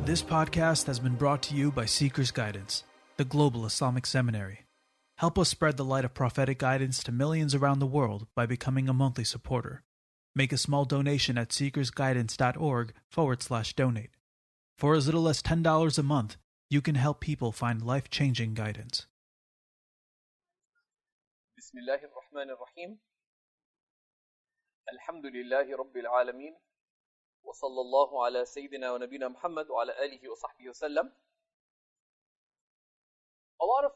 This podcast has been brought to you by Seeker's Guidance, the Global Islamic Seminary. Help us spread the light of prophetic guidance to millions around the world by becoming a monthly supporter. Make a small donation at seekersguidance.org/donate. For as little as $10 a month, you can help people find life-changing guidance. Bismillahir Rahmanir Rahim. Alhamdulillahi Rabbil Alameen. Wa sallallahu ala Sayyidina wa Nabina Muhammad wa ala alihi wa sahbihi wa sallam. A lot of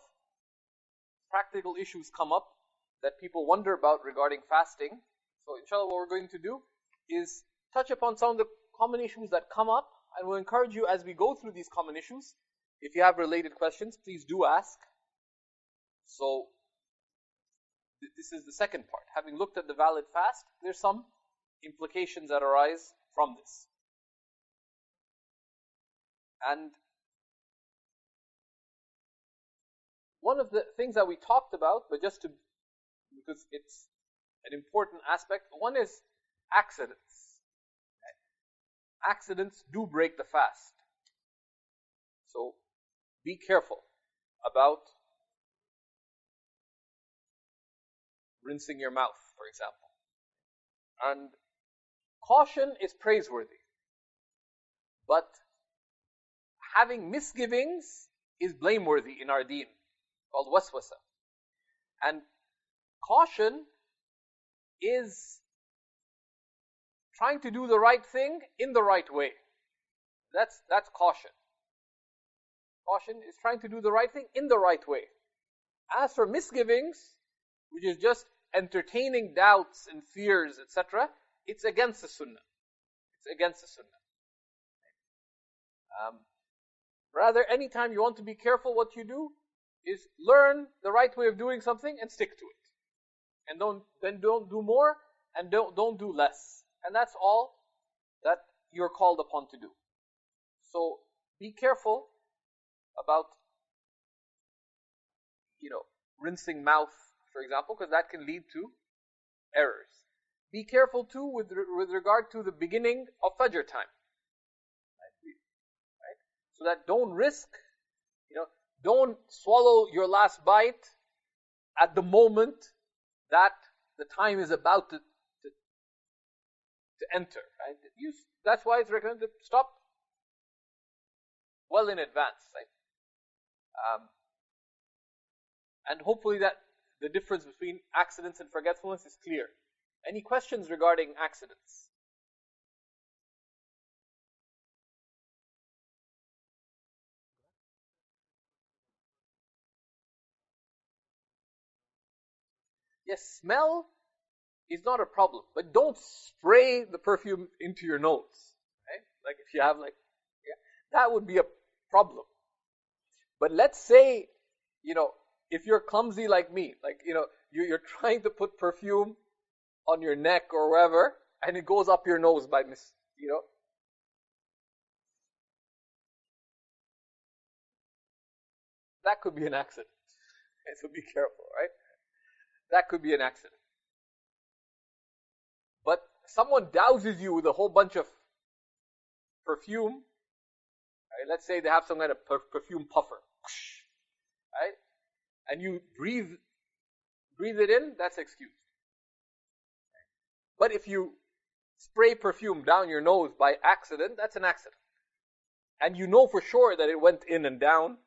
practical issues come up that people wonder about regarding fasting. So inshallah what we're going to do is touch upon some of the common issues that come up, and we'll encourage you as we go through these common issues. If you have related questions, please do ask. So this is the second part. Having looked at the valid fast, there's some implications that arise from this. And one of the things that we talked about, but because it's an important aspect, one is accidents. Accidents do break the fast. So be careful about rinsing your mouth, for example. And caution is praiseworthy. But having misgivings is blameworthy in our deen, called waswasa. And caution is trying to do the right thing in the right way. That's caution. Caution is trying to do the right thing in the right way. As for misgivings, which is just entertaining doubts and fears, etc., it's against the sunnah. It's against the sunnah. Rather, anytime you want to be careful, what you do is learn the right way of doing something and stick to it. And don't do more and don't do less. And that's all that you're called upon to do. So be careful about, rinsing mouth, for example, because that can lead to errors. Be careful too with regard to the beginning of Fajr time. Right? So that don't risk, don't swallow your last bite at the moment that the time is about to enter. Right? That's why it's recommended to stop well in advance. Right? And hopefully that the difference between accidents and forgetfulness is clear. Any questions regarding accidents? Yes, smell is not a problem, but don't spray the perfume into your nose. Right? Like if you have that would be a problem. But let's say, if you're clumsy like me, you're trying to put perfume on your neck or wherever, and it goes up your nose by that could be an accident. So be careful, right? That could be an accident. But someone douses you with a whole bunch of perfume, right? Let's say they have some kind of perfume puffer, right? And you breathe it in, that's excused. But if you spray perfume down your nose by accident, that's an accident. And you know for sure that it went in and down,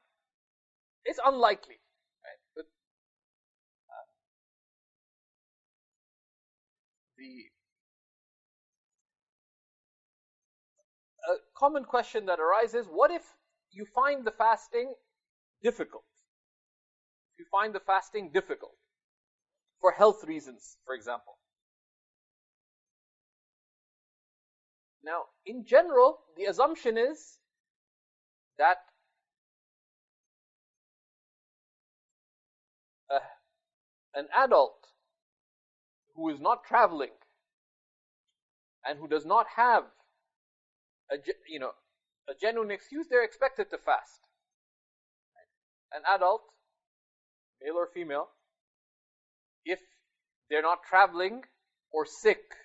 it's unlikely. Right? But a common question that arises, what if you find the fasting difficult? If you find the fasting difficult, for health reasons, for example. Now, in general, the assumption is that an adult who is not traveling and who does not have a genuine excuse, they're expected to fast. An adult, male or female, if they're not traveling or sick,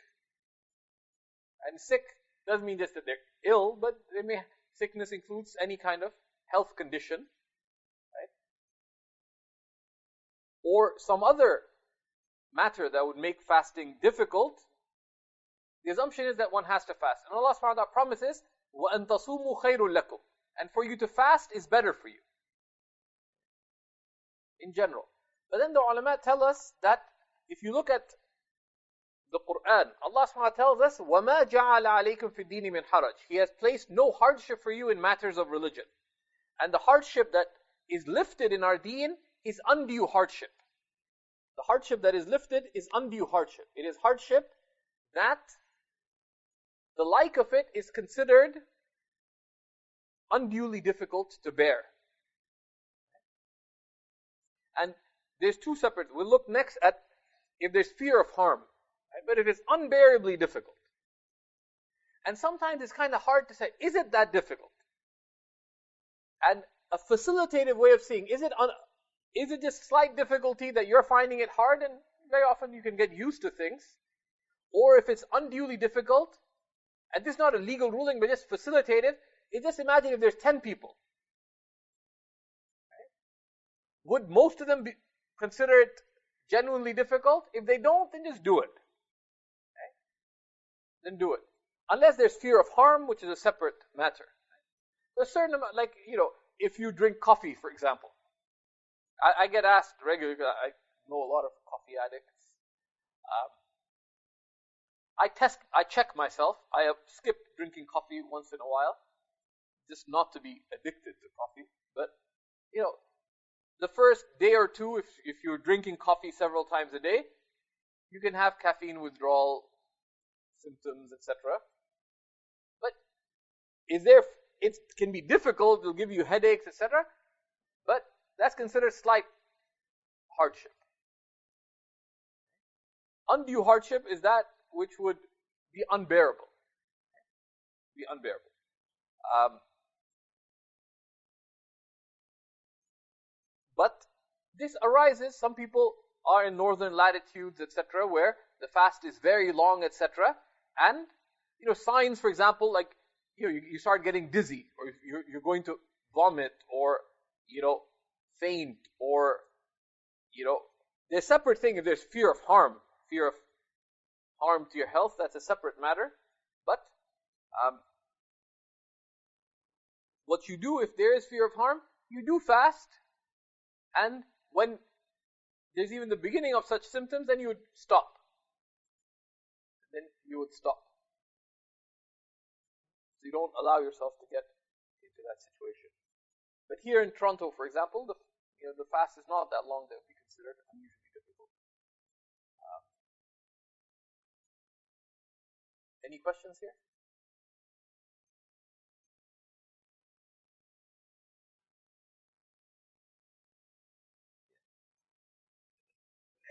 and sick doesn't mean just that they're ill, but they may Sickness includes any kind of health condition, right? Or some other matter that would make fasting difficult, the assumption is that one has to fast. And Allah subhanahu wa ta'ala promises, وَأَن تَصُومُوا خَيْرٌ لَكُمْ. And for you to fast is better for you, in general. But then the ulama tell us that if you look at the Quran, Allah subhanahu wa ta'ala tells us, وَمَا جَعَلَ عَلَيْكُمْ فِي الدِّينِ مِنْ حَرَجٍ. He has placed no hardship for you in matters of religion. And the hardship that is lifted in our deen is undue hardship. The hardship that is lifted is undue hardship. It is hardship that the like of it is considered unduly difficult to bear. And there's two separate. We'll look next at if there's fear of harm. Right? But if it's unbearably difficult. And sometimes it's kind of hard to say, is it that difficult? And a facilitative way of seeing, is it just slight difficulty that you're finding it hard, and very often you can get used to things? Or if it's unduly difficult, and this is not a legal ruling, but just facilitative, just imagine if there's 10 people. Right? Would most of them consider it genuinely difficult? If they don't, then just do it. Right? Then do it. Unless there's fear of harm, which is a separate matter. There's a certain amount, like, if you drink coffee, for example. I get asked regularly, I know a lot of coffee addicts. I check myself. I have skipped drinking coffee once in a while, just not to be addicted to coffee. But, the first day or two, if you're drinking coffee several times a day, you can have caffeine withdrawal symptoms, etc. But it can be difficult, it'll give you headaches, etc. But that's considered slight hardship. Undue hardship is that which would be unbearable. But this arises, some people are in northern latitudes, etc., where the fast is very long, etc. And, signs, for example, like, you start getting dizzy, or you're going to vomit, or, faint, or, there's a separate thing if there's fear of harm to your health, that's a separate matter. But what you do if there is fear of harm, you do fast, and when there's even the beginning of such symptoms, then you would stop. So you don't allow yourself to get into that situation. But here in Toronto, for example, the fast is not that long that would be considered unusually difficult. Any questions here?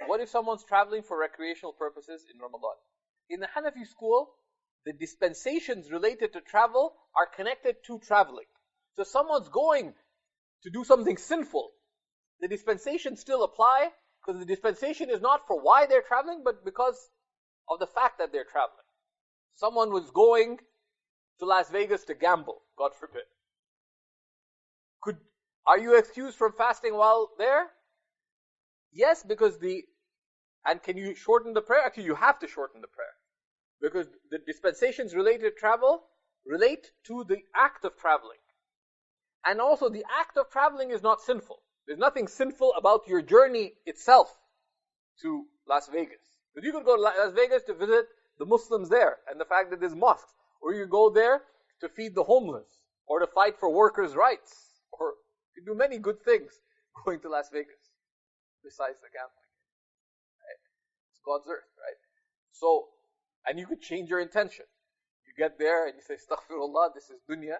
What if someone's traveling for recreational purposes in Ramadan? In the Hanafi school, the dispensations related to travel are connected to traveling. So if someone's going to do something sinful, the dispensations still apply, because the dispensation is not for why they're traveling, but because of the fact that they're traveling. Someone was going to Las Vegas to gamble, God forbid. Are you excused from fasting while there? Yes, and can you shorten the prayer? Actually, you have to shorten the prayer. Because the dispensations related to travel relate to the act of traveling. And also the act of traveling is not sinful. There's nothing sinful about your journey itself to Las Vegas. Because you could go to Las Vegas to visit the Muslims there, and the fact that there's mosques. Or you go there to feed the homeless, or to fight for workers' rights. Or you do many good things going to Las Vegas, besides the gambling. Right? It's God's earth, right? So, and you could change your intention. You get there and you say, Astaghfirullah, this is dunya.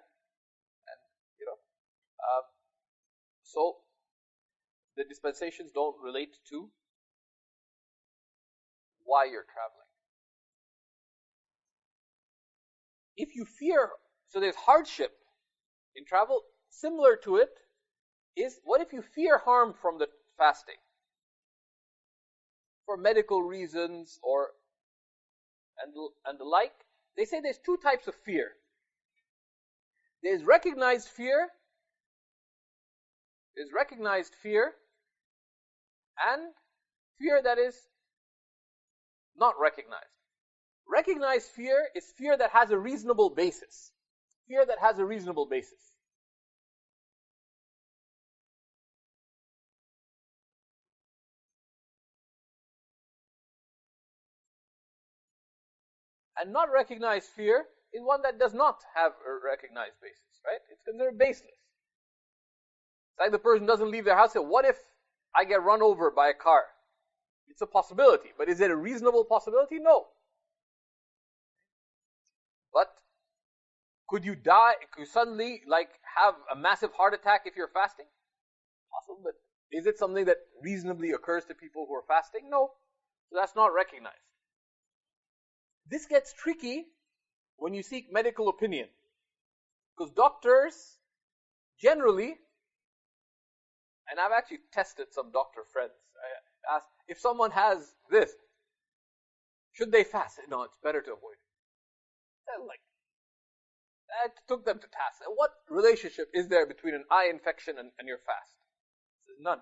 And, so, the dispensations don't relate to why you're traveling. If you fear, so there's hardship in travel, similar to it is, what if you fear harm from the fasting? For medical reasons and the like. They say there's two types of fear. There's recognized fear. There's recognized fear and fear that is not recognized. Recognized fear is fear that has a reasonable basis. Fear that has a reasonable basis. And not recognized fear is one that does not have a recognized basis, right? It's considered baseless. It's like the person doesn't leave their house and say, what if I get run over by a car? It's a possibility, but is it a reasonable possibility? No. But could you die, could you suddenly have a massive heart attack if you're fasting? Possible, but is it something that reasonably occurs to people who are fasting? No. So that's not recognized. This gets tricky when you seek medical opinion. Because doctors generally, and I've actually tested some doctor friends. I asked, if someone has this, should they fast? No, it's better to avoid it. I took them to task. What relationship is there between an eye infection and your fast? Says, none.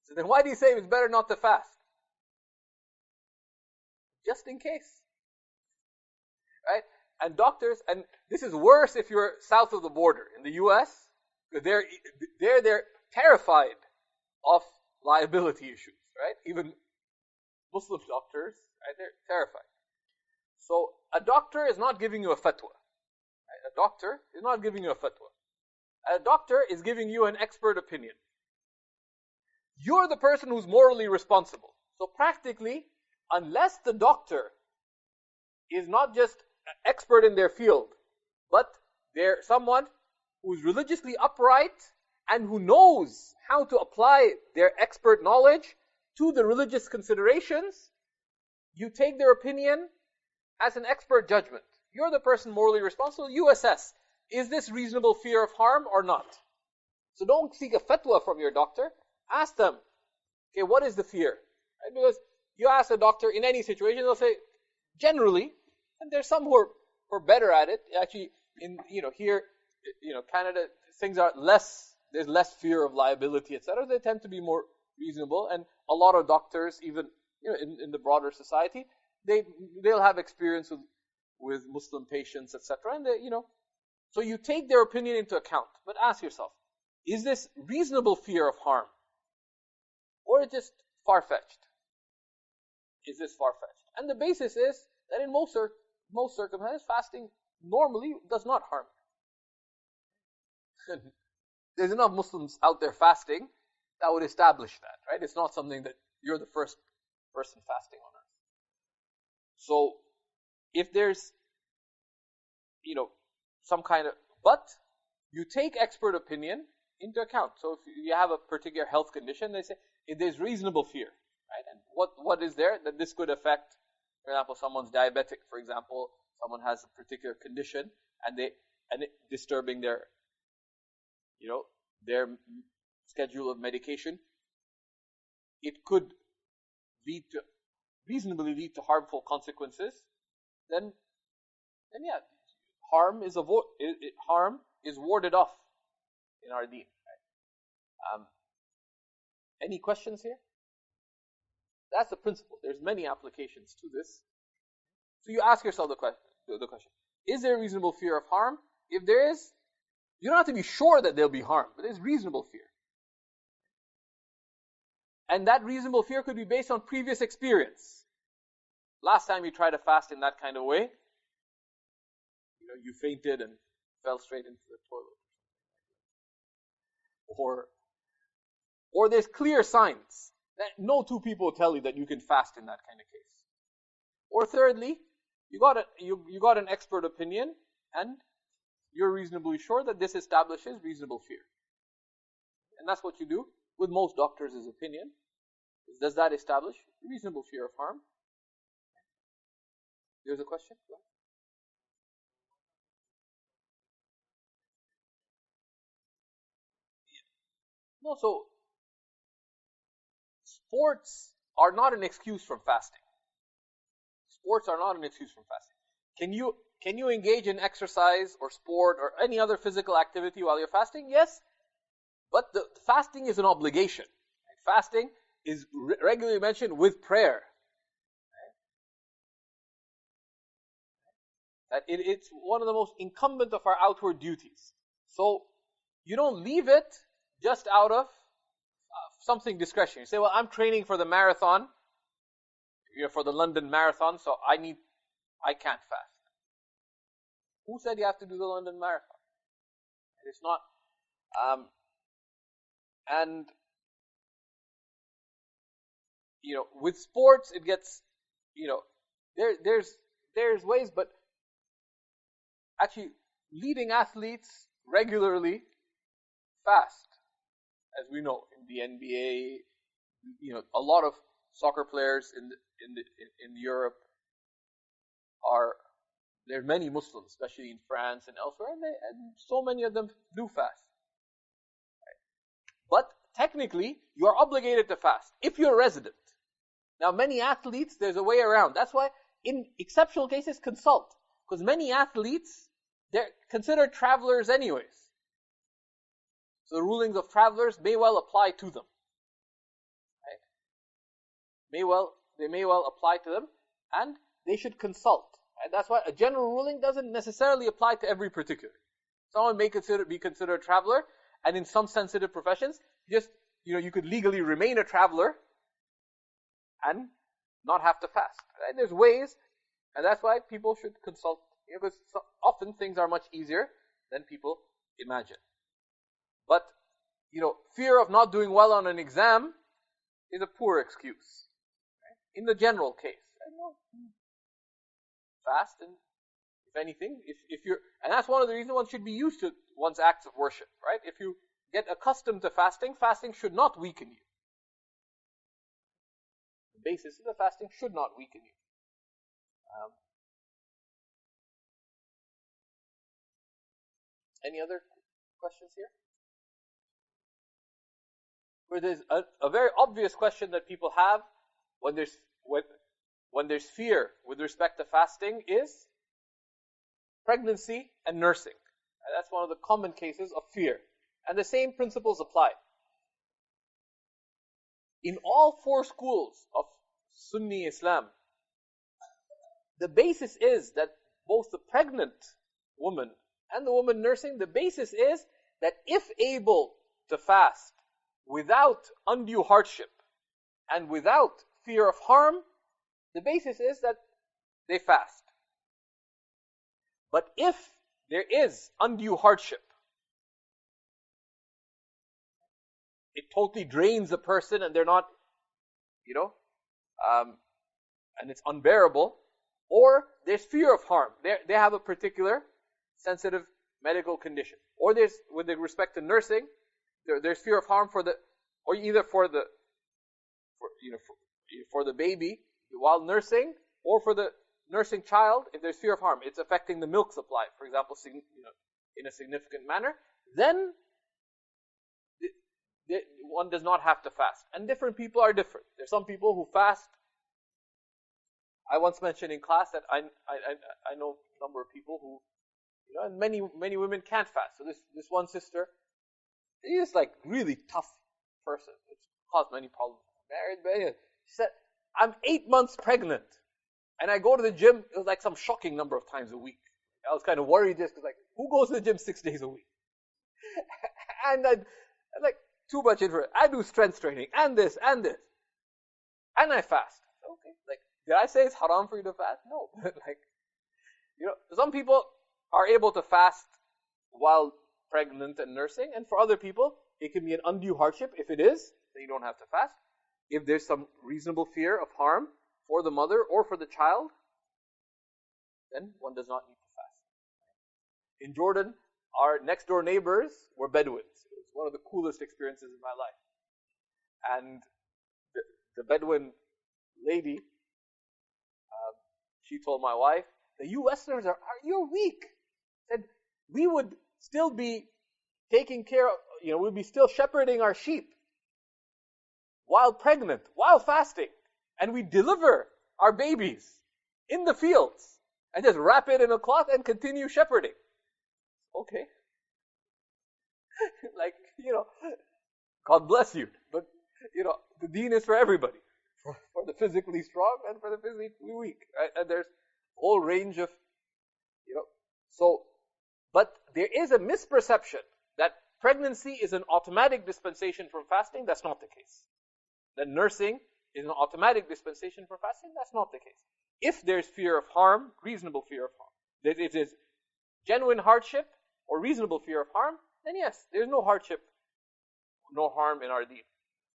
So then why do you say it's better not to fast? Just in case. Right? And doctors, and this is worse if you're south of the border. In the US, they're terrified of liability issues, right? Even Muslim doctors, right? They're terrified. So a doctor is not giving you a fatwa. Right? A doctor is not giving you a fatwa. A doctor is giving you an expert opinion. You're the person who's morally responsible. So practically, unless the doctor is not just an expert in their field, but they're someone who's religiously upright and who knows how to apply their expert knowledge to the religious considerations, you take their opinion as an expert judgment. You're the person morally responsible. You assess, is this reasonable fear of harm or not? So don't seek a fatwa from your doctor. Ask them, okay, what is the fear? Right? Because you ask a doctor in any situation, they'll say, generally, and there's some who are better at it. Actually, here, Canada, things are less, there's less fear of liability, etc. They tend to be more reasonable, and a lot of doctors, even in the broader society, they'll have experience with Muslim patients, etc. And so you take their opinion into account, but ask yourself, is this reasonable fear of harm, or is it just far-fetched? Is this far-fetched? And the basis is that in most circumstances, fasting normally does not harm. There's enough Muslims out there fasting that would establish that, right? It's not something that you're the first person fasting on earth. So, if there's, some kind of, but you take expert opinion into account. So if you have a particular health condition, they say, if there's reasonable fear, right? And what is there that this could affect, for example, someone's diabetic, for example, someone has a particular condition and it disturbing their schedule of medication, it could reasonably lead to harmful consequences, then yeah, harm is warded off in our deen. Right? Any questions here? That's the principle. There's many applications to this. So you ask yourself the question: is there a reasonable fear of harm? If there is, you don't have to be sure that there'll be harm, but there's reasonable fear. And that reasonable fear could be based on previous experience. Last time you tried to fast in that kind of way, you fainted and fell straight into the toilet. Or there's clear signs that no two people will tell you that you can fast in that kind of case. Or thirdly, you got an expert opinion and you're reasonably sure that this establishes reasonable fear. And that's what you do with most doctors' opinion. Does that establish reasonable fear of harm? There's a question? No, so sports are not an excuse from fasting. Sports are not an excuse from fasting. can you engage in exercise or sport or any other physical activity while you're fasting? Yes, but the fasting is an obligation. Fasting is regularly mentioned with prayer. That it's one of the most incumbent of our outward duties. So you don't leave it just out of something discretionary. You say, well, I'm training for the marathon, for the London Marathon, so I can't fast. Who said you have to do the London Marathon? It's not. And with sports, it gets, there's ways, but actually, leading athletes regularly fast, as we know in the NBA. A lot of soccer players in Europe there are many Muslims, especially in France and elsewhere, and so many of them do fast. But technically, you are obligated to fast if you're a resident. Now, many athletes, there's a way around. That's why, in exceptional cases, consult, because many athletes, they're considered travelers anyways. So the rulings of travelers may well apply to them. Right? They may well apply to them, and they should consult. Right? That's why a general ruling doesn't necessarily apply to every particular. Someone may be considered a traveler, and in some sensitive professions, you could legally remain a traveler and not have to fast. Right? There's ways, and that's why people should consult. Because often things are much easier than people imagine. But, fear of not doing well on an exam is a poor excuse. Right? In the general case. Fast, and if anything, and that's one of the reasons one should be used to one's acts of worship, right? If you get accustomed to fasting, fasting should not weaken you. The basis of the fasting should not weaken you. Any other questions here? Where there's a very obvious question that people have when there's fear with respect to fasting is pregnancy and nursing. And that's one of the common cases of fear. And the same principles apply. In all four schools of Sunni Islam, the basis is that both the pregnant woman and the woman nursing, the basis is that if able to fast without undue hardship and without fear of harm, the basis is that they fast. But if there is undue hardship, it totally drains the person and they're not, and it's unbearable, or there's fear of harm. They have a particular sensitive medical condition. Or there's, with respect to nursing, there's fear of harm for the baby while nursing, or for the nursing child. If there's fear of harm, it's affecting the milk supply, for example, in a significant manner. Then one does not have to fast. And different people are different. There's some people who fast. I once mentioned in class that I know a number of people who, and many women can't fast. So this one sister, she's like really tough person. It's caused many problems. Married, but anyway, she said, I'm 8 months pregnant, and I go to the gym. It was like some shocking number of times a week. I was kind of worried just because, who goes to the gym 6 days a week? And I'm like, too much information. I do strength training and this, and I fast. Okay, did I say it's haram for you to fast? No, but some people are able to fast while pregnant and nursing, and for other people, it can be an undue hardship. If it is, then you don't have to fast. If there's some reasonable fear of harm for the mother or for the child, then one does not need to fast. In Jordan, our next door neighbors were Bedouins. It was one of the coolest experiences in my life. And the Bedouin lady, she told my wife, you Westerners you're weak. Said we would still be taking care of, we'd be still shepherding our sheep while pregnant, while fasting, and we deliver our babies in the fields. and just wrap it in a cloth and continue shepherding. Okay. Like, God bless you. But, the deen is for everybody. For the physically strong and for the physically weak. Right? And there's a whole range of, but there is a misperception that pregnancy is an automatic dispensation from fasting. That's not the case. That nursing is an automatic dispensation from fasting. That's not the case. If there's fear of harm, reasonable fear of harm, that it is genuine hardship or reasonable fear of harm, then yes, there's no hardship, no harm in our deen.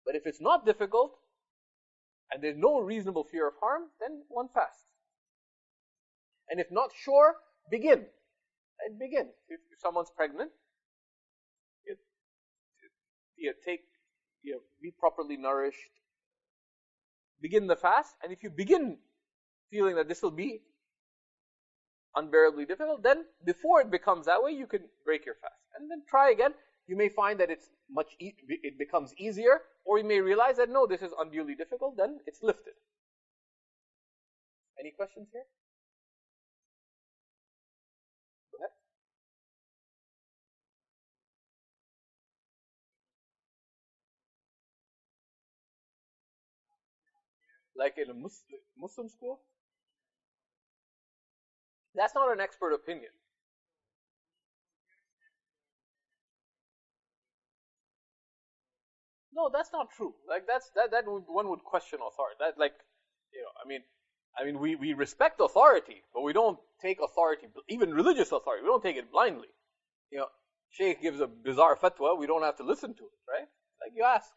But if it's not difficult, and there's no reasonable fear of harm, then one fasts. And if not sure, begin. And begin. If someone's pregnant, be properly nourished. Begin the fast, and if you begin feeling that this will be unbearably difficult, then before it becomes that way, you can break your fast. And then try again. You may find that it becomes easier, or you may realize that no, this is unduly difficult, then it's lifted. Any questions here? Go ahead. Like in a Muslim school? That's not an expert opinion. No, that's not true. Like one would question authority. We respect authority, but we don't take authority, even religious authority. We don't take it blindly. Shaykh gives a bizarre fatwa, we don't have to listen to it, right? Like you ask,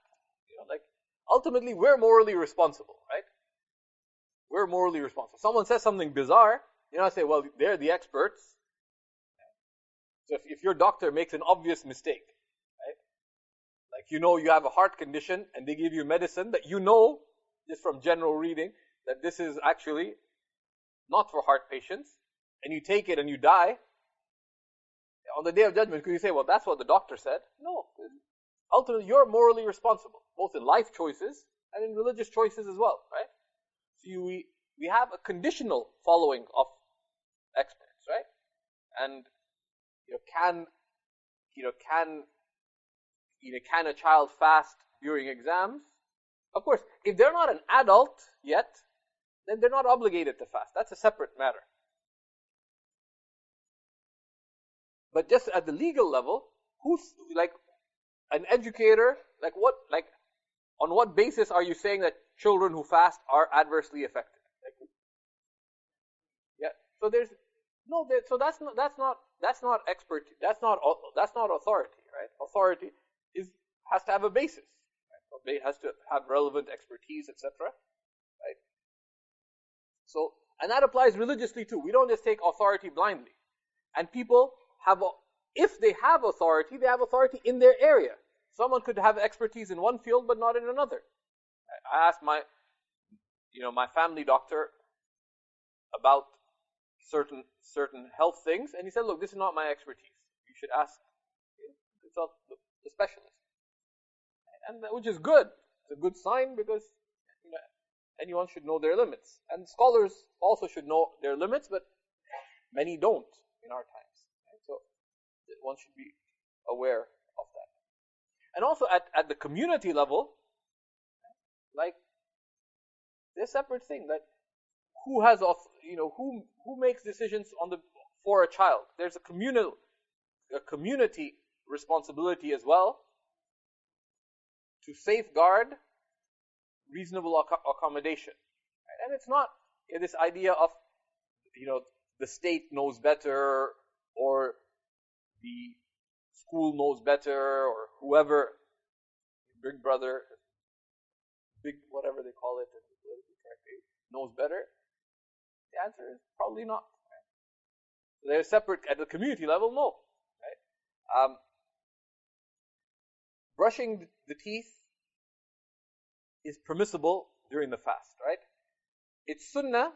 ultimately we're morally responsible, right? We're morally responsible. Someone says something bizarre, I say, well, they're the experts. So if your doctor makes an obvious mistake, like you have a heart condition and they give you medicine that just from general reading, that this is actually not for heart patients, and you take it and you die, on the day of judgment, could you say, well, that's what the doctor said? No. Ultimately, you're morally responsible, both in life choices and in religious choices as well, right? So we have a conditional following of experts, right? And can a child fast during exams? Of course, if they're not an adult yet, then they're not obligated to fast. That's a separate matter. But just at the legal level, who's like an educator? On what basis are you saying that children who fast are adversely affected? So there's no. So that's not expert. That's not authority, right? Authority has to have a basis. Right? It has to have relevant expertise, etc. Right? So, and that applies religiously too. We don't just take authority blindly. And people if they have authority, they have authority in their area. Someone could have expertise in one field, but not in another. I asked my family doctor about certain health things, and he said, look, this is not my expertise. You should ask consult the specialist. And which is good. It's a good sign because anyone should know their limits. And scholars also should know their limits, but many don't in our times. Right? So one should be aware of that. And also at the community level, like there's a separate thing that who has who makes decisions for a child. There's a community responsibility as well to safeguard reasonable accommodation. Right? And it's not this idea of the state knows better or the school knows better or whoever, big brother, big whatever they call it, knows better. The answer is probably not. Right? So they're separate at the community level, no. Right? Brushing the teeth is permissible during the fast, right? It's sunnah,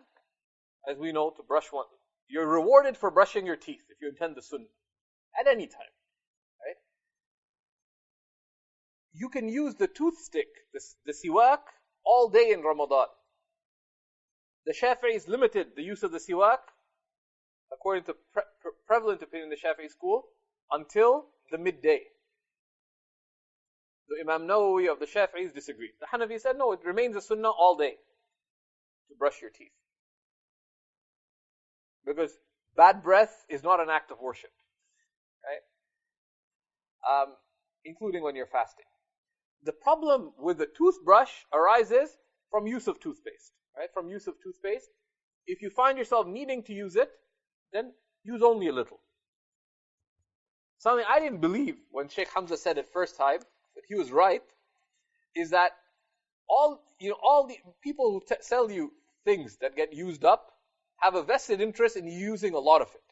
as we know, to brush one. You're rewarded for brushing your teeth if you intend the sunnah at any time, right? You can use the toothstick, the siwak, all day in Ramadan. The Shafi'is limited the use of the siwak according to prevalent opinion in the Shafi'i school, until the midday. The Imam Nawawi of the Shafi'is disagreed. The Hanafi said, no, it remains a sunnah all day to brush your teeth. Because bad breath is not an act of worship, right? Including when you're fasting. The problem with the toothbrush arises from use of toothpaste, right? From use of toothpaste. If you find yourself needing to use it, then use only a little. Something I didn't believe when Sheikh Hamza said it first time, but he was right, is that all the people who sell you things that get used up have a vested interest in using a lot of it.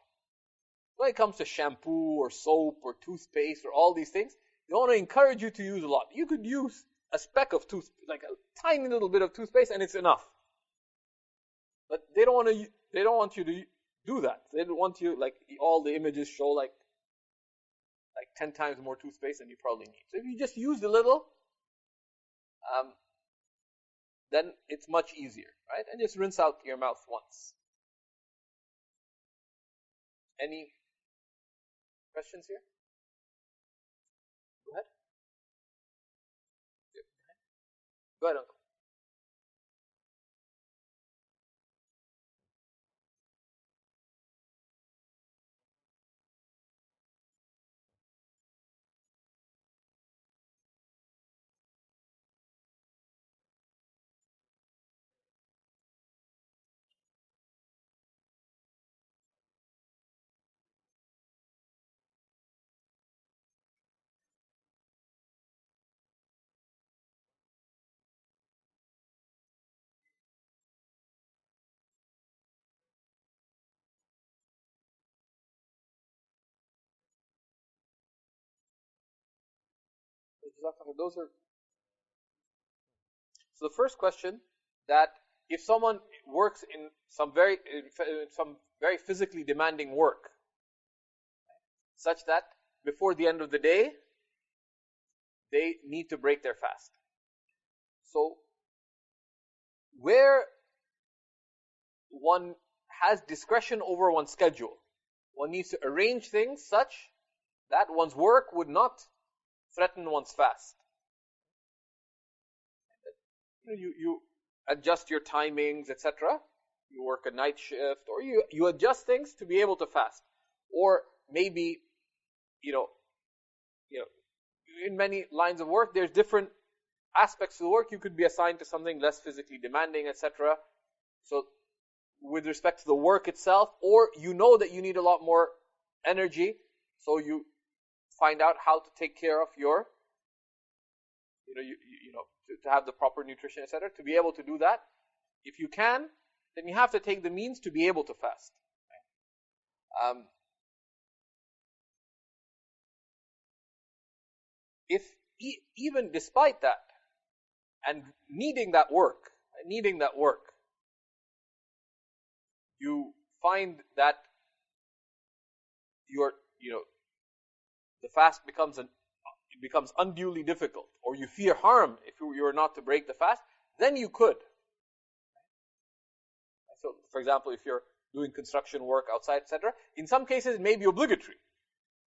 When it comes to shampoo or soap or toothpaste or all these things, they want to encourage you to use a lot. You could use a speck of toothpaste, like a tiny little bit of toothpaste, and it's enough. But they don't want you to do that. They don't want you, like, all the images show like 10 times more toothpaste than you probably need. So if you just use a little, then it's much easier, right? And just rinse out your mouth once. Any questions here? Go ahead. Go ahead, Uncle. So the first question, that if someone works in some very physically demanding work, such that before the end of the day, they need to break their fast. So where one has discretion over one's schedule, one needs to arrange things such that one's work would not threaten one's fast. You adjust your timings, etc. You work a night shift, or you adjust things to be able to fast. Or maybe, in many lines of work, there's different aspects of the work. You could be assigned to something less physically demanding, etc. So with respect to the work itself, or you know that you need a lot more energy, so you find out how to take care of your, to have the proper nutrition, etc. To be able to do that, if you can, then you have to take the means to be able to fast. If even despite that, and needing that work, you find that the fast becomes unduly difficult, or you fear harm if you were not to break the fast, then you could. So, for example, if you're doing construction work outside, etc., in some cases it may be obligatory.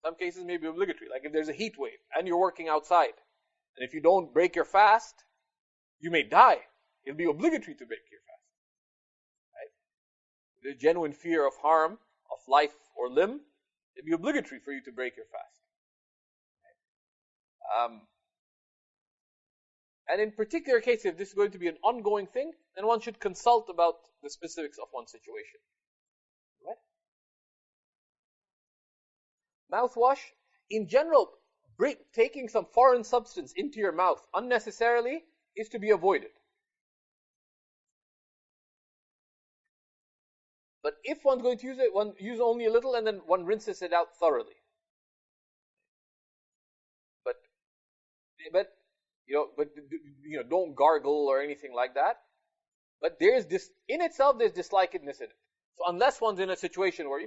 Like if there's a heat wave and you're working outside, and if you don't break your fast, you may die. It'll be obligatory to break your fast. Right? There's genuine fear of harm, of life or limb, it'll be obligatory for you to break your fast. And in particular cases, if this is going to be an ongoing thing, then one should consult about the specifics of one's situation. Right? Mouthwash, in general, taking some foreign substance into your mouth unnecessarily is to be avoided. But if one's going to use it, one use only a little and then one rinses it out thoroughly. But don't gargle or anything like that. But there's this, in itself, there's dislikedness in it. So unless one's in a situation where,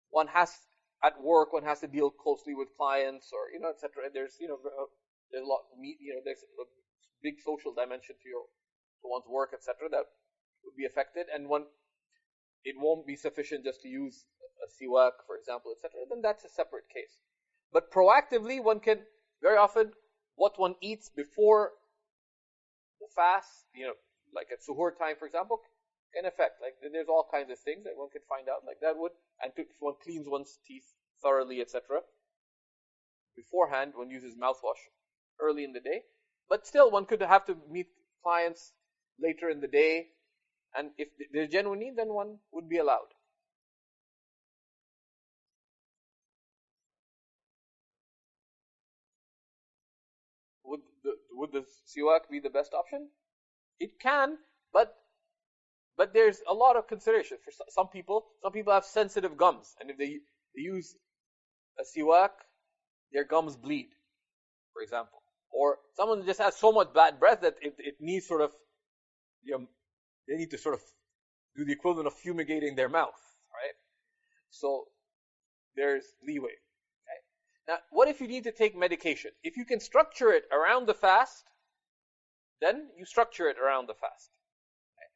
one has, at work, one has to deal closely with clients or, etc. There's a lot, there's a big social dimension to one's work, etc. that would be affected. And it won't be sufficient just to use a siwak, for example, etc., then that's a separate case. But proactively, one can, very often, what one eats before the fast, like at suhoor time, for example, can affect. Like there's all kinds of things that one can find out, like that would, and if one cleans one's teeth thoroughly, etc. Beforehand, one uses mouthwash early in the day, but still one could have to meet clients later in the day, and if there's genuine need, then one would be allowed. Would the siwak be the best option? It can, but there's a lot of consideration for some people. Some people have sensitive gums, and if they use a siwak, their gums bleed, for example. Or someone just has so much bad breath that it needs sort of, they need to sort of do the equivalent of fumigating their mouth, right? So there's leeway. Okay? Now, what if you need to take medication? If you can structure it around the fast, then you structure it around the fast. Okay?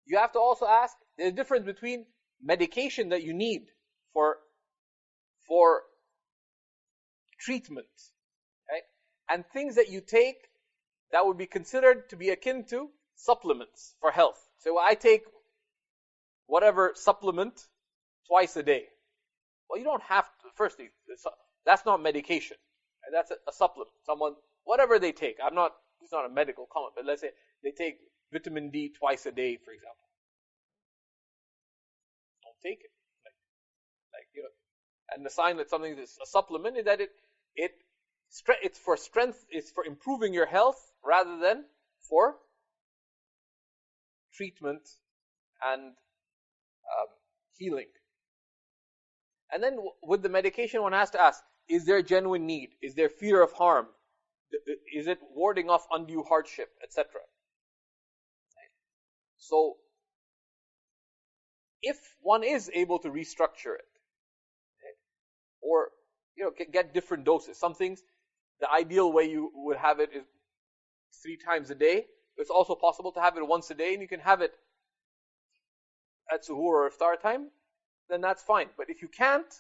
You have to also ask, there's a difference between medication that you need for treatment, right? And things that you take that would be considered to be akin to supplements for health. So I take whatever supplement twice a day. Well, you don't have to. Firstly, that's not medication. Right? That's a supplement. Someone, whatever they take. It's not a medical comment, but let's say they take vitamin D twice a day, for example. Don't take it. And the sign that something is a supplement is that it's for strength, it's for improving your health rather than for treatment and healing. And then with the medication, one has to ask, is there genuine need? Is there fear of harm? Is it warding off undue hardship, etc.? So, if one is able to restructure it, or get different doses. Some things, the ideal way you would have it is 3 times a day. It's also possible to have it once a day, and you can have it at suhoor or iftar time, then that's fine. But if you can't,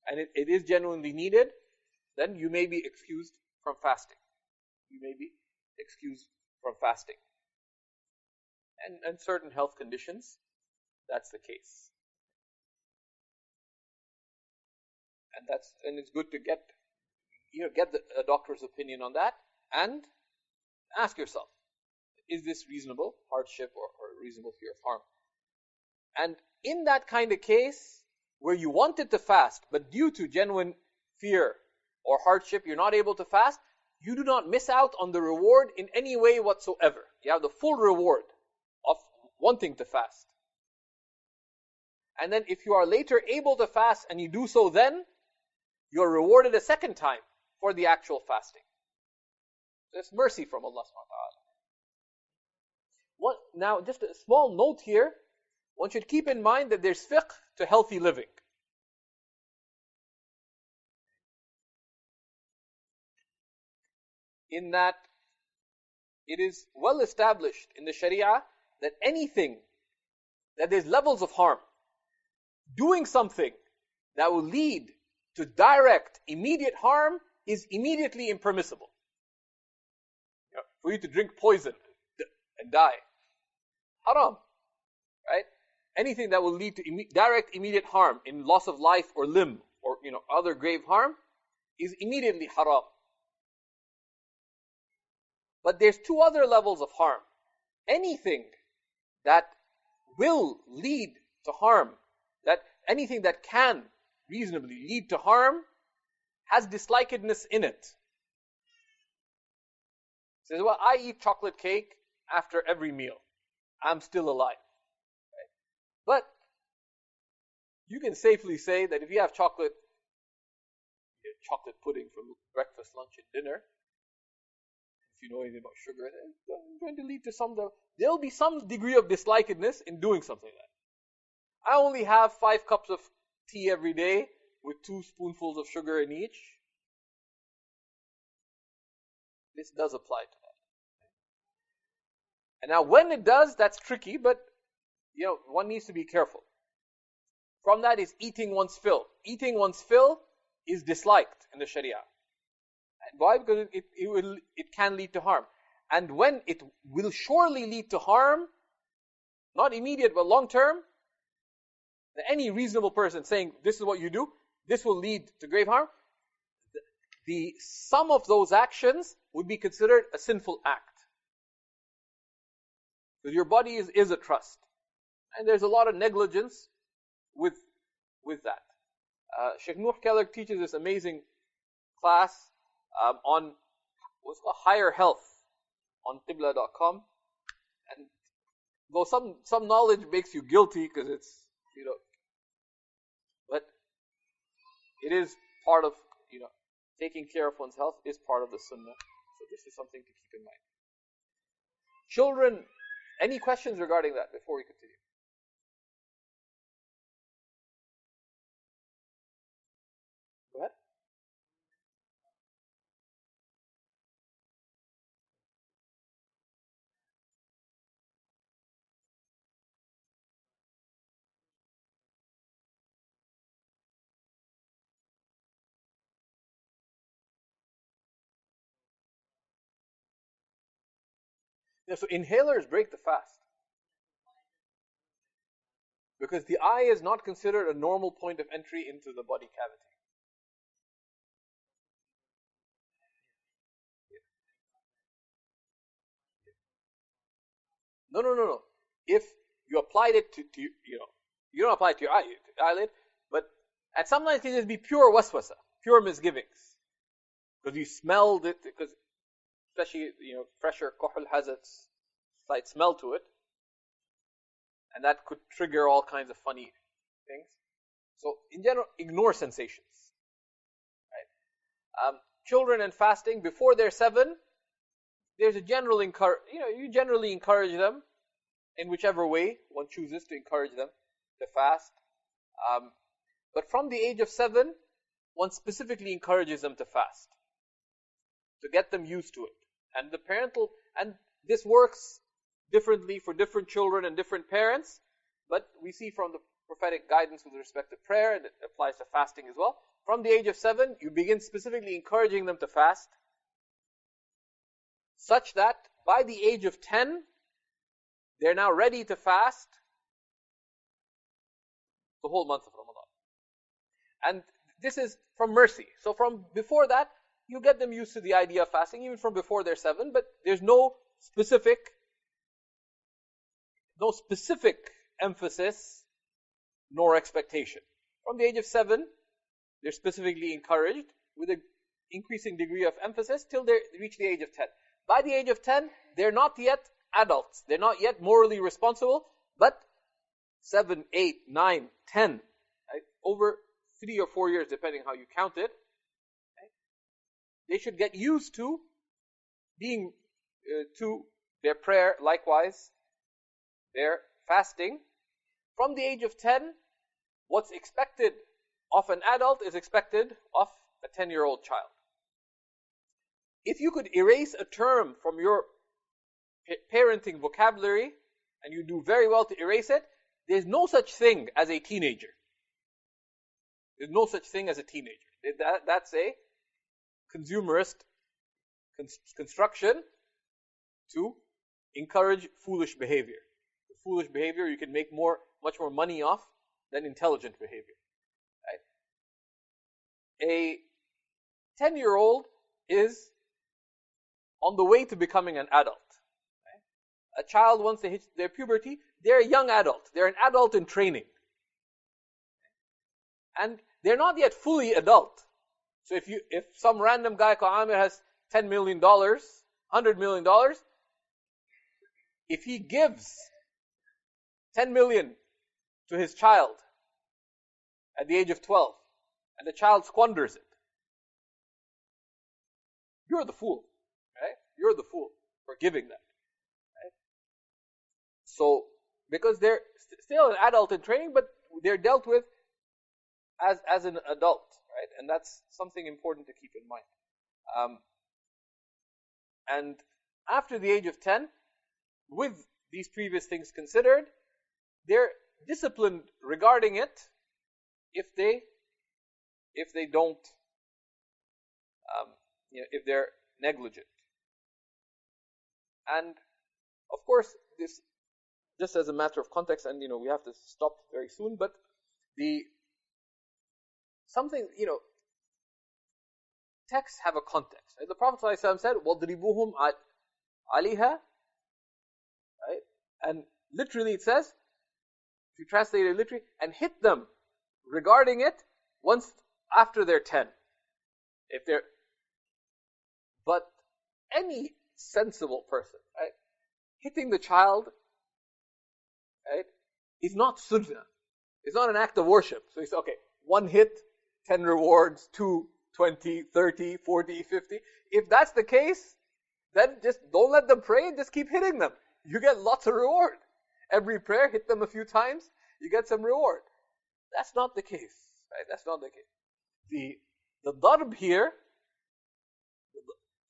and it is genuinely needed, then you may be excused from fasting. You may be excused from fasting. And certain health conditions, that's the case. And it's good to get a doctor's opinion on that, and ask yourself, is this reasonable hardship or reasonable fear of harm? And in that kind of case, where you wanted to fast, but due to genuine fear or hardship, you're not able to fast, you do not miss out on the reward in any way whatsoever. You have the full reward of wanting to fast. And then if you are later able to fast and you do so then, you're rewarded a second time for the actual fasting. So it's mercy from Allah subhanahu wa ta'ala. Now, just a small note here. One should keep in mind that there's fiqh to healthy living. In that it is well established in the Sharia that anything that there's levels of harm, doing something that will lead to direct, immediate harm is immediately impermissible. For you to drink poison and die, haram, right? Anything that will lead to direct, immediate harm in loss of life or limb or other grave harm is immediately haram. But there's 2 other levels of harm. Anything that will lead to harm, anything that can reasonably lead to harm, has dislikedness in it. He says, well, I eat chocolate cake after every meal. I'm still alive. Right? But you can safely say that if you have chocolate pudding for breakfast, lunch, and dinner, if you know anything about sugar, it's going to lead to there'll be some degree of dislikedness in doing something like that. I only have 5 cups of tea every day with 2 spoonfuls of sugar in each. This does apply to that. And now when it does, that's tricky, but one needs to be careful. from that is eating one's fill. Eating one's fill is disliked in the Sharia. And why? Because it can lead to harm. And when it will surely lead to harm, not immediate but long term, any reasonable person saying this is what you do, this will lead to grave harm, the sum of those actions would be considered a sinful act. Because your body is a trust. And there's a lot of negligence with that. Sheikh Nuh Keller teaches this amazing class on what's called higher health on Qibla.com. And though some knowledge makes you guilty because it's, but it is part of, taking care of one's health is part of the sunnah. So this is something to keep in mind. Children, any questions regarding that before we continue? Go ahead. Yeah, so inhalers break the fast. Because the eye is not considered a normal point of entry into the body cavity. No. If you applied it to you don't apply it to your eyelid, and sometimes it can just be pure waswasa, pure misgivings. Because you smelled it, because especially, fresher kuhl has its slight smell to it. And that could trigger all kinds of funny things. So, in general, ignore sensations. Right? Children and fasting, before they're 7, there's a general you generally encourage them in whichever way one chooses to encourage them to fast. But from the age of 7, one specifically encourages them to fast, to get them used to it. And and this works differently for different children and different parents, but we see from the prophetic guidance with respect to prayer, and it applies to fasting as well. From the age of 7, you begin specifically encouraging them to fast, such that by the age of 10, they're now ready to fast the whole month of Ramadan. And this is from mercy. So from before that, you get them used to the idea of fasting, even from before they're 7, but there's no specific emphasis nor expectation. From the age of 7, they're specifically encouraged with an increasing degree of emphasis till they reach the age of 10. By the age of 10, they're not yet adults. They're not yet morally responsible, but 7, 8, 9, 10, right? Over 3 or 4 years, depending how you count it, right? They should get used to being to their prayer, likewise, their fasting. From the age of 10, what's expected of an adult is expected of a 10-year-old child. If you could erase a term from your parenting vocabulary, and you do very well to erase it, there's no such thing as a teenager. There's no such thing as a teenager. That's a consumerist construction to encourage foolish behavior. Foolish behavior you can make much more money off than intelligent behavior. Right? A 10-year-old is on the way to becoming an adult. Right? A child, once they hit their puberty, they're a young adult. They're an adult in training. And they're not yet fully adult. So if some random guy called Amir has $10 million, $100 million, if he gives 10 million to his child at the age of 12, and the child squanders it, you're the fool, right? You're the fool for giving that, right? So, because they're still an adult in training, but they're dealt with as an adult, right? And that's something important to keep in mind. And after the age of 10, with these previous things considered, they're disciplined regarding it if they don't, if they're negligent. And of course, this just as a matter of context, and we have to stop very soon. But texts have a context. Right? The Prophet ﷺ said, "وَضْرِبُوهُمْ عَلِيهَا," right? And literally it says, if you translate it literally, and hit them regarding it once after they're 10. But any sensible person, right, hitting the child, right, is not sunnah. It's not an act of worship. So it's okay, 1 hit, 10 rewards, 2, 20, 30, 40, 50. If that's the case, then just don't let them pray and just keep hitting them. You get lots of reward. Every prayer, hit them a few times, you get some reward. That's not the case. Right? That's not the case. The darb here,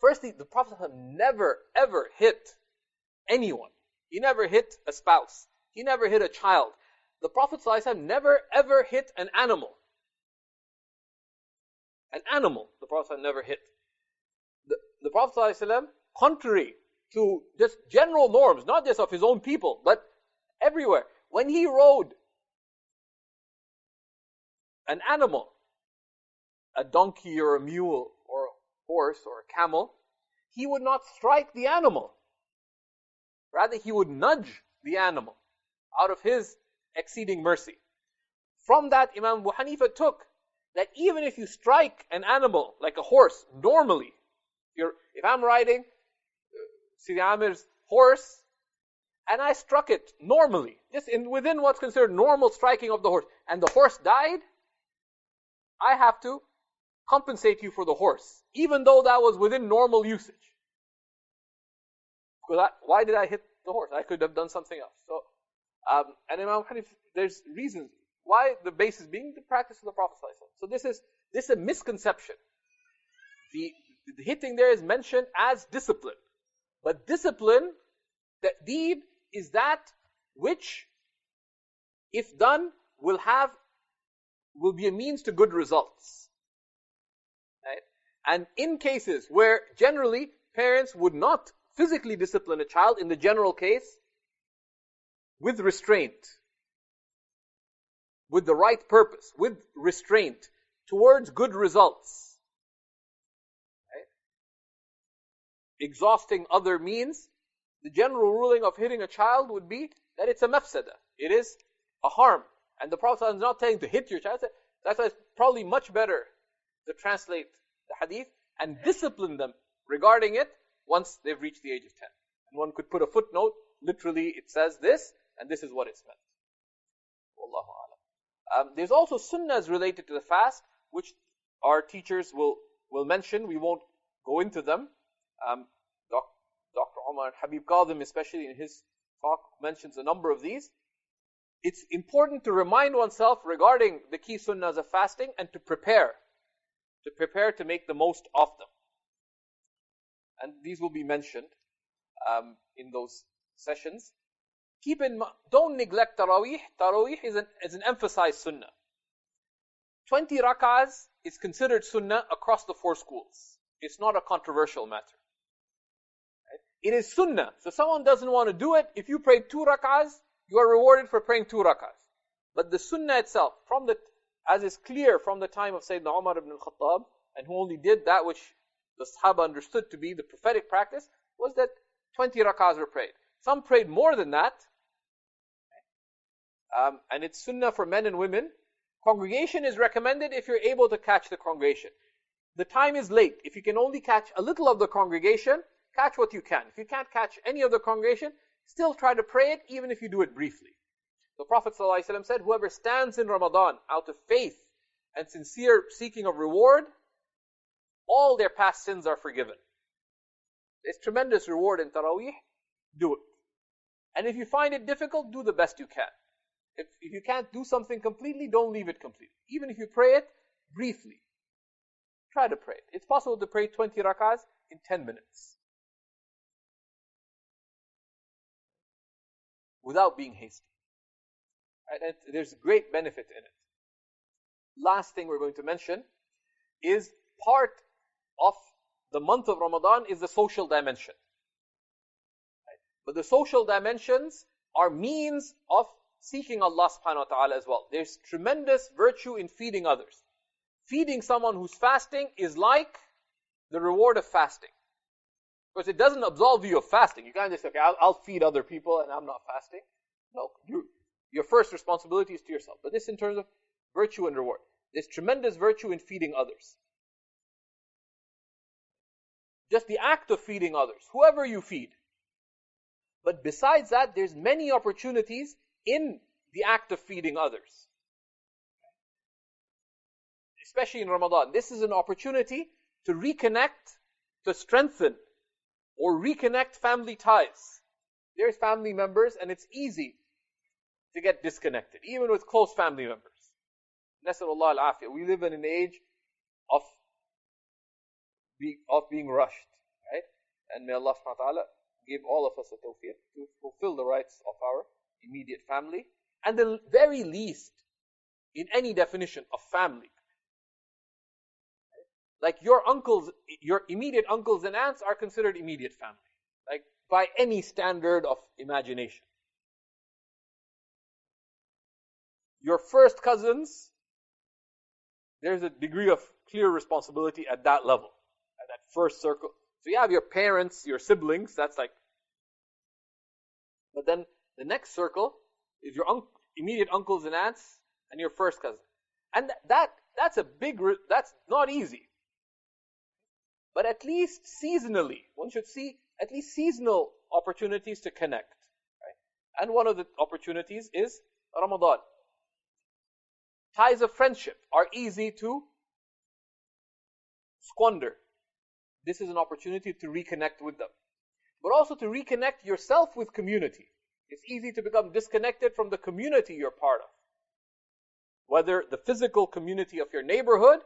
firstly, the Prophet never ever hit anyone. He never hit a spouse. He never hit a child. The Prophet ﷺ never ever hit an animal. An animal, the Prophet never hit. The Prophet ﷺ, contrary to just general norms, not just of his own people, but everywhere, when he rode an animal, a donkey or a mule or a horse or a camel, he would not strike the animal. Rather, he would nudge the animal out of his exceeding mercy. From that, Imam Abu Hanifa took that even if you strike an animal like a horse normally, if I'm riding Sidi Amir's horse and I struck it normally, just within what's considered normal striking of the horse, and the horse died, I have to compensate you for the horse, even though that was within normal usage. Because why did I hit the horse? I could have done something else. So, and Imam Hanif, there's reasons why, the basis being the practice of the Prophet ﷺ. So this is a misconception. The hitting there is mentioned as discipline, but discipline, the deed, is that which, if done, will be a means to good results. Right? And in cases where generally parents would not physically discipline a child, in the general case, with restraint, with the right purpose, with restraint, towards good results, right, exhausting other means, the general ruling of hitting a child would be that it's a mafsada. It is a harm. And the Prophet is not telling to hit your child. That's why it's probably much better to translate the hadith and discipline them regarding it once they've reached the age of 10. And one could put a footnote, literally it says this, and this is what it's meant. Wallahu a'lam. There's also sunnahs related to the fast, which our teachers will mention. We won't go into them. Dr. Omar Habib Qadim, especially in his talk, mentions a number of these. It's important to remind oneself regarding the key sunnahs of fasting and to prepare to make the most of them. And these will be mentioned in those sessions. Keep in mind, don't neglect Taraweeh. Taraweeh is an emphasized sunnah. 20 rak'ahs is considered sunnah across the 4 schools. It's not a controversial matter. Right? It is sunnah. So someone doesn't want to do it. If you pray 2 rak'ahs, you are rewarded for praying 2 rak'ahs. But the sunnah itself, as is clear from the time of Sayyidina Umar ibn al-Khattab, and who only did that which the Sahaba understood to be the prophetic practice, was that 20 rak'ahs were prayed. Some prayed more than that. And it's sunnah for men and women. Congregation is recommended if you're able to catch the congregation. The time is late. If you can only catch a little of the congregation, catch what you can. If you can't catch any of the congregation, still try to pray it, even if you do it briefly. The Prophet ﷺ said, whoever stands in Ramadan out of faith and sincere seeking of reward, all their past sins are forgiven. There's tremendous reward in Taraweeh. Do it. And if you find it difficult, do the best you can. If you can't do something completely, don't leave it completely. Even if you pray it briefly, try to pray it. It's possible to pray 20 rak'ahs in 10 minutes. Without being hasty. Right? And there's great benefit in it. last thing we're going to mention is part of the month of Ramadan is the social dimension. Right? But the social dimensions are means of seeking Allah subhanahu wa ta'ala as well. There's tremendous virtue in feeding others. Feeding someone who's fasting is like the reward of fasting. Because it doesn't absolve you of fasting. You can't just say, okay, I'll feed other people and I'm not fasting. No, your first responsibility is to yourself. But this in terms of virtue and reward. There's tremendous virtue in feeding others. Just the act of feeding others, whoever you feed. But besides that, there's many opportunities in the act of feeding others. Especially in Ramadan. This is an opportunity to reconnect, to strengthen, or reconnect family ties. There's family members and it's easy to get disconnected, even with close family members. Nas'alullah al-afiyah. We live in an age of being rushed, right? And may Allah subhanahu wa ta'ala give all of us the tawfiq to fulfill the rights of our immediate family. And the very least, in any definition of family, like your uncles, your immediate uncles and aunts are considered immediate family, like by any standard of imagination. Your first cousins, there's a degree of clear responsibility at that level, at that first circle. So you have your parents, your siblings, that's like, but then the next circle is your immediate uncles and aunts and your first cousin. And that's not easy. But at least seasonally, one should see at least seasonal opportunities to connect. Right? And one of the opportunities is Ramadan. Ties of friendship are easy to squander. This is an opportunity to reconnect with them. But also to reconnect yourself with community. It's easy to become disconnected from the community you're part of. Whether the physical community of your neighborhood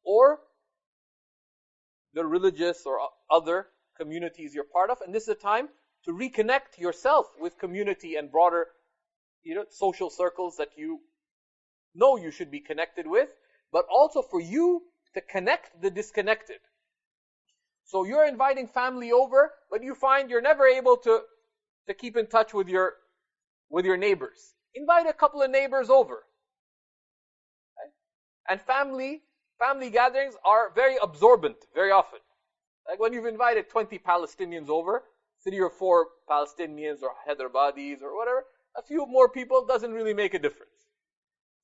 or the religious or other communities you're part of. And this is a time to reconnect yourself with community and broader, social circles that you know you should be connected with, but also for you to connect the disconnected. So you're inviting family over, but you find you're never able to keep in touch with your neighbors. Invite a couple of neighbors over. Right? And family gatherings are very absorbent, very often. Like when you've invited 20 Palestinians over, 3 or 4 Palestinians or Hyderabadis or whatever, a few more people doesn't really make a difference.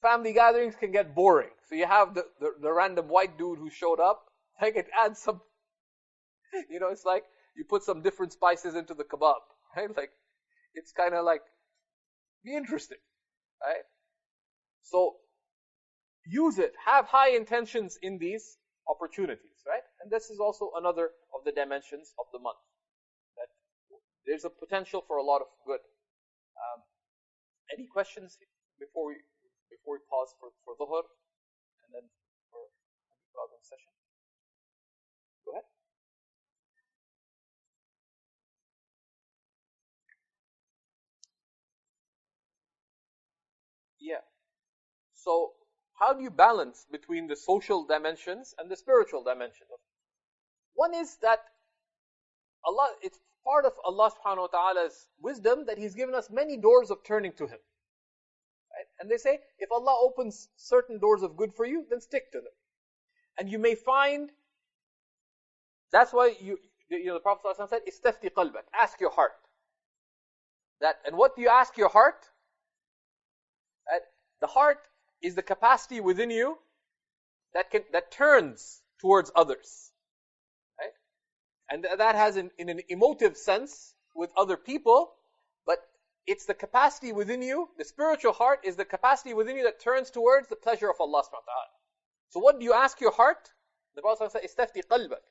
Family gatherings can get boring. So you have the random white dude who showed up, like it adds some, it's like you put some different spices into the kebab, right? Like, it's kind of like, be interesting, right? So, use it. Have high intentions in these opportunities, right? And this is also another of the dimensions of the month. That there's a potential for a lot of good. Any questions before we pause for Dhuhr and then for the Ramadan session? Go ahead. Yeah. So, how do you balance between the social dimensions and the spiritual dimension? One is that it's part of Allah subhanahu wa ta'ala's wisdom that He's given us many doors of turning to Him. Right? And they say, if Allah opens certain doors of good for you, then stick to them. And you may find, that's why the Prophet ﷺ said, "Istafti qalbak," ask your heart. And what do you ask your heart? The heart is the capacity within you that turns towards others. Right? And that has in an emotive sense with other people, but it's the capacity within you, the spiritual heart is the capacity within you that turns towards the pleasure of Allah subhanahu wa ta'ala. So what do you ask your heart? The Prophet said, "Istafti qalbak."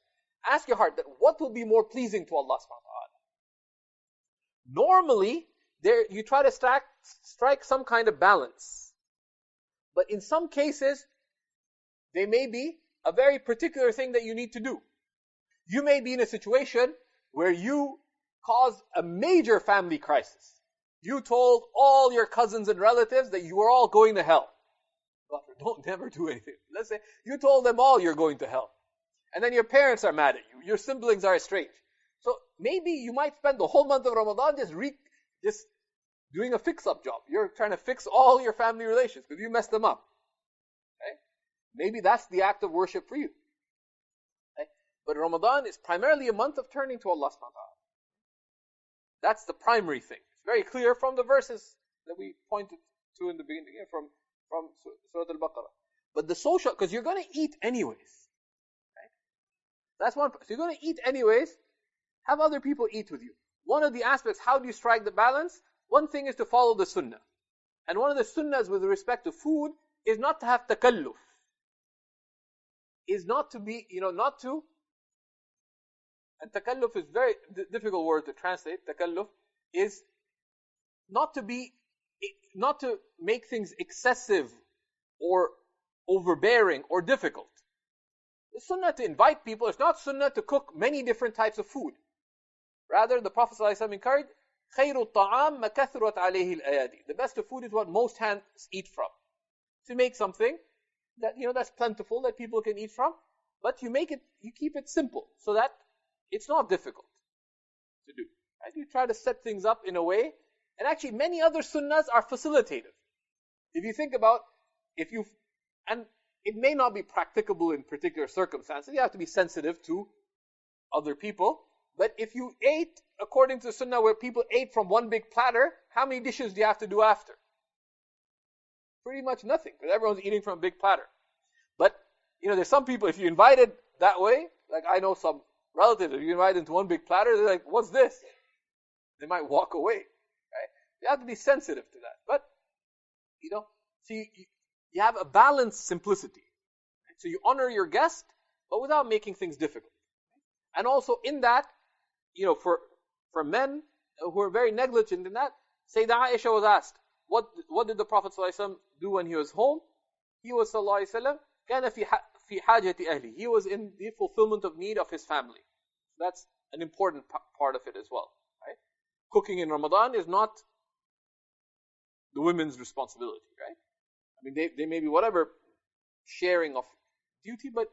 Ask your heart that what will be more pleasing to Allah subhanahu wa ta'ala. Normally, you try to strike some kind of balance. But in some cases, there may be a very particular thing that you need to do. You may be in a situation where you caused a major family crisis. You told all your cousins and relatives that you were all going to hell. Don't never do anything. Let's say you told them all you're going to hell. And then your parents are mad at you. Your siblings are estranged. So maybe you might spend the whole month of Ramadan just doing a fix-up job. You're trying to fix all your family relations because you messed them up. Okay? Maybe that's the act of worship for you. Okay? But Ramadan is primarily a month of turning to Allah subhanahu wa ta'ala. That's the primary thing. It's very clear from the verses that we pointed to in the beginning, from Surah Al-Baqarah. But the social, because you're going to eat anyways. Right? That's one. So you're going to eat anyways. Have other people eat with you. One of the aspects, how do you strike the balance? One thing is to follow the sunnah. And one of the sunnahs with respect to food is not to have takalluf. Is not to be, not to. And takalluf is very difficult word to translate. Takalluf is not to make things excessive or overbearing or difficult. It's sunnah to invite people. It's not sunnah to cook many different types of food. Rather, the Prophet ﷺ encouraged, خَيْرُ الطَّعَامْ مَكَثُرَتْ عَلَيْهِ الْأَيَادِي. The best of food is what most hands eat from. To make something that, that's plentiful, that people can eat from, but you keep it simple, so that it's not difficult to do. Right? You try to set things up in a way, and actually many other sunnahs are facilitative. If you think about, and it may not be practicable in particular circumstances, you have to be sensitive to other people, but if you ate according to sunnah where people ate from one big platter, how many dishes do you have to do after? Pretty much nothing, because everyone's eating from a big platter. But, there's some people, if you invited that way, like I know some relatives, if you invite them to one big platter, they're like, what's this? They might walk away. Right? You have to be sensitive to that. But, see, you have a balanced simplicity. Right? So you honor your guest, but without making things difficult. And also in that, for men who are very negligent in that, Sayyidah Aisha was asked, what did the Prophet ﷺ do when he was home? He was ﷺ, كان في حاجة أهله. He was in the fulfillment of need of his family. That's an important part of it as well. Right? Cooking in Ramadan is not the women's responsibility, right? I mean, they may be whatever sharing of duty, but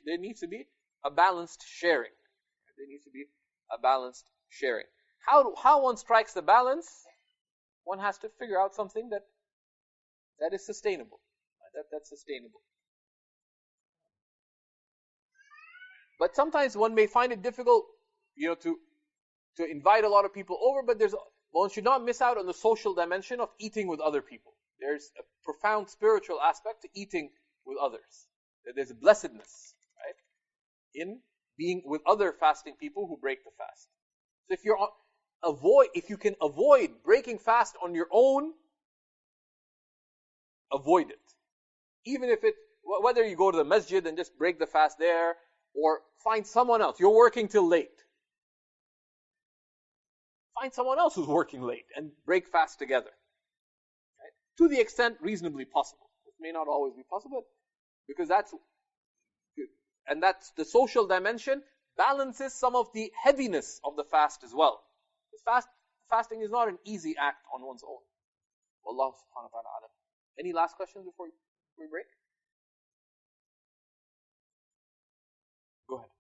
there needs to be a balanced sharing. There needs to be a balanced sharing. How one strikes the balance? One has to figure out something that is sustainable. That's sustainable. But sometimes one may find it difficult, to invite a lot of people over, but one should not miss out on the social dimension of eating with other people. There's a profound spiritual aspect to eating with others. There's a blessedness, right, in being with other fasting people who break the fast. So if you can avoid breaking fast on your own, avoid it. Even if whether you go to the masjid and just break the fast there, or find someone else. You're working till late. Find someone else who's working late and break fast together. Right? To the extent reasonably possible. It may not always be possible, because that's the social dimension balances some of the heaviness of the fast as well. Fasting is not an easy act on one's own. Wallahu subhanahu wa ta'ala. Any last questions before we break? Go ahead.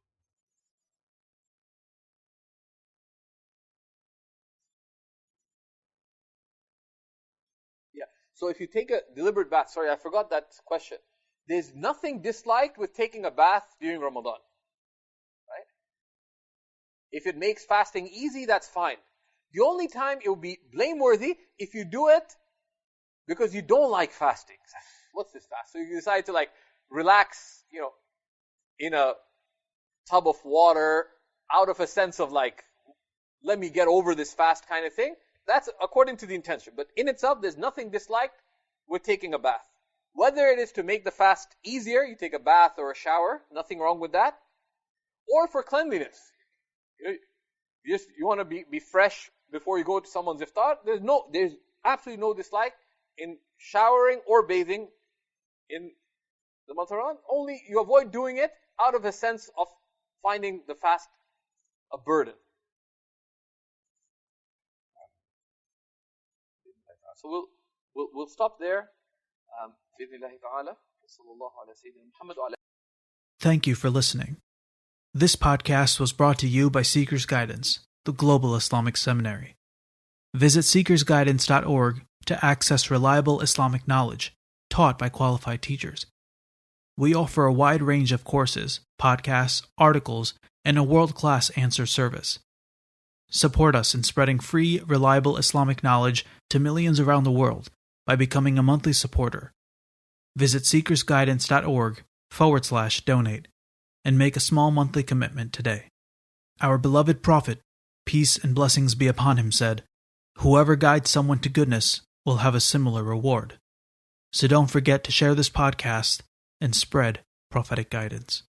Yeah. So if you take a deliberate bath, sorry, I forgot that question. There's nothing disliked with taking a bath during Ramadan. Right? If it makes fasting easy, that's fine. The only time it will be blameworthy if you do it because you don't like fasting. What's this fast? So you decide to relax, in a tub of water out of a sense of let me get over this fast kind of thing. That's according to the intention. But in itself, there's nothing disliked with taking a bath. Whether it is to make the fast easier, you take a bath or a shower, nothing wrong with that. Or for cleanliness. You want to be fresh before you go to someone's iftar. There's absolutely no dislike in showering or bathing in the month of Ramadan. Only you avoid doing it out of a sense of finding the fast a burden. So we'll stop there. بإذن الله تعالى. صلى الله على سيدنا محمد وعلى. Thank you for listening. This podcast was brought to you by Seeker's Guidance, the Global Islamic Seminary. Visit seekersguidance.org to access reliable Islamic knowledge taught by qualified teachers. We offer a wide range of courses, podcasts, articles, and a world-class answer service. Support us in spreading free, reliable Islamic knowledge to millions around the world by becoming a monthly supporter. Visit seekersguidance.org/donate and make a small monthly commitment today. Our beloved Prophet, peace and blessings be upon him, said, "Whoever guides someone to goodness will have a similar reward." So don't forget to share this podcast and spread prophetic guidance.